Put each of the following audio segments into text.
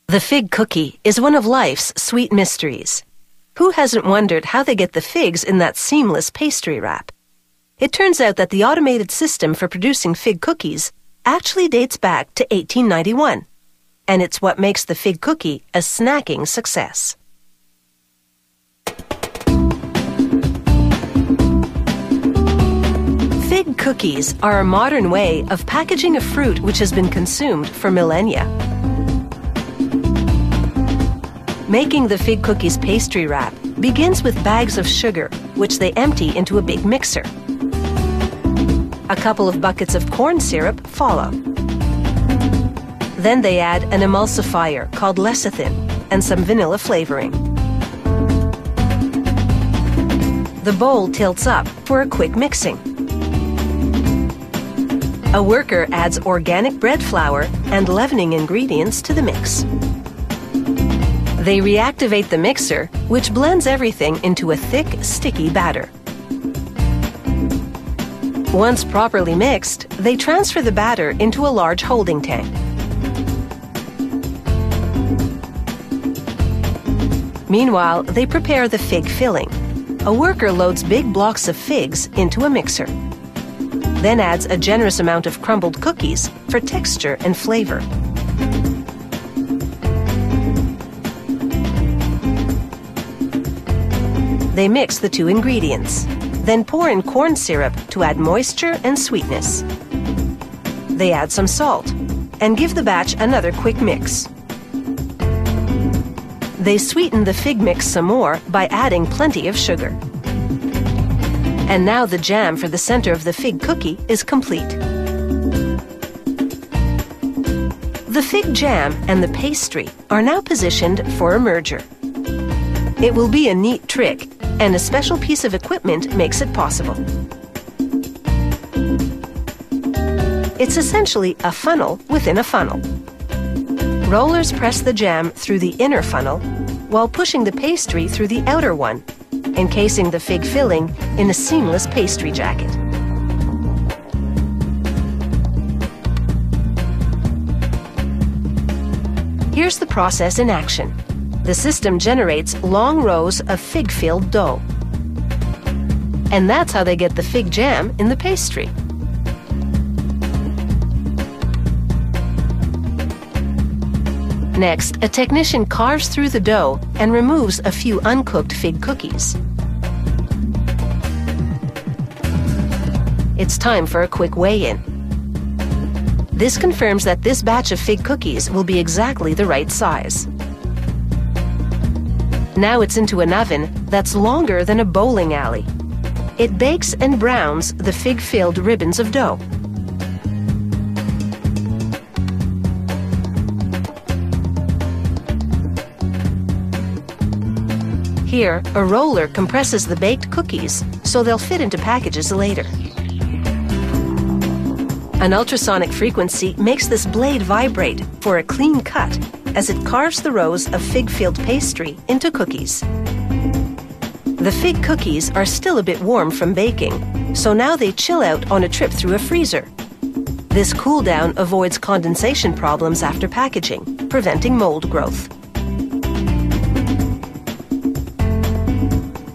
The fig cookie is one of life's sweet mysteries. Who hasn't wondered how they get the figs in that seamless pastry wrap? It turns out that the automated system for producing fig cookies actually dates back to 1891, and it's what makes the fig cookie a snacking success. Fig cookies are a modern way of packaging a fruit which has been consumed for millennia. Making the fig cookies pastry wrap begins with bags of sugar, which they empty into a big mixer. A couple of buckets of corn syrup follow. Then they add an emulsifier called lecithin and some vanilla flavoring. The bowl tilts up for a quick mixing. A worker adds organic bread flour and leavening ingredients to the mix. They reactivate the mixer, which blends everything into a thick, sticky batter. Once properly mixed, they transfer the batter into a large holding tank. Meanwhile, they prepare the fig filling. A worker loads big blocks of figs into a mixer, then adds a generous amount of crumbled cookies for texture and flavor. They mix the two ingredients, then pour in corn syrup to add moisture and sweetness. They add some salt and give the batch another quick mix. They sweeten the fig mix some more by adding plenty of sugar. And now the jam for the center of the fig cookie is complete. The fig jam and the pastry are now positioned for a merger. It will be a neat trick, and a special piece of equipment makes it possible. It's essentially a funnel within a funnel. Rollers press the jam through the inner funnel while pushing the pastry through the outer one, encasing the fig filling in a seamless pastry jacket. Here's the process in action. The system generates long rows of fig-filled dough. And that's how they get the fig jam in the pastry. Next, a technician carves through the dough and removes a few uncooked fig cookies. It's time for a quick weigh-in. This confirms that this batch of fig cookies will be exactly the right size. Now it's into an oven that's longer than a bowling alley. It bakes and browns the fig-filled ribbons of dough. Here, a roller compresses the baked cookies so they'll fit into packages later. An ultrasonic frequency makes this blade vibrate for a clean cut as it carves the rows of fig-filled pastry into cookies. The fig cookies are still a bit warm from baking, so now they chill out on a trip through a freezer. This cool down avoids condensation problems after packaging, preventing mold growth.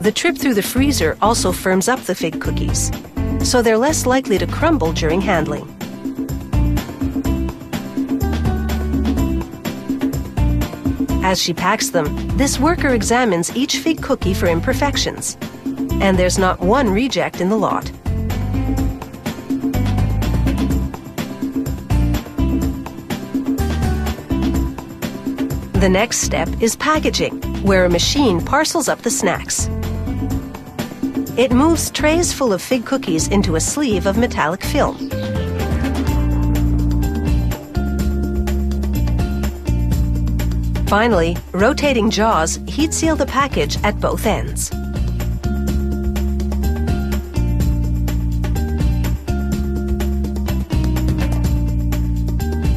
The trip through the freezer also firms up the fig cookies, so they're less likely to crumble during handling. As she packs them, this worker examines each fig cookie for imperfections, and there's not one reject in the lot. The next step is packaging, where a machine parcels up the snacks. It moves trays full of fig cookies into a sleeve of metallic film. Finally, rotating jaws heat seal the package at both ends.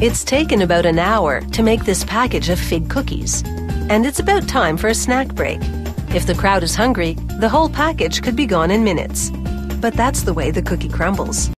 It's taken about an hour to make this package of fig cookies, and it's about time for a snack break. If the crowd is hungry, the whole package could be gone in minutes. But that's the way the cookie crumbles.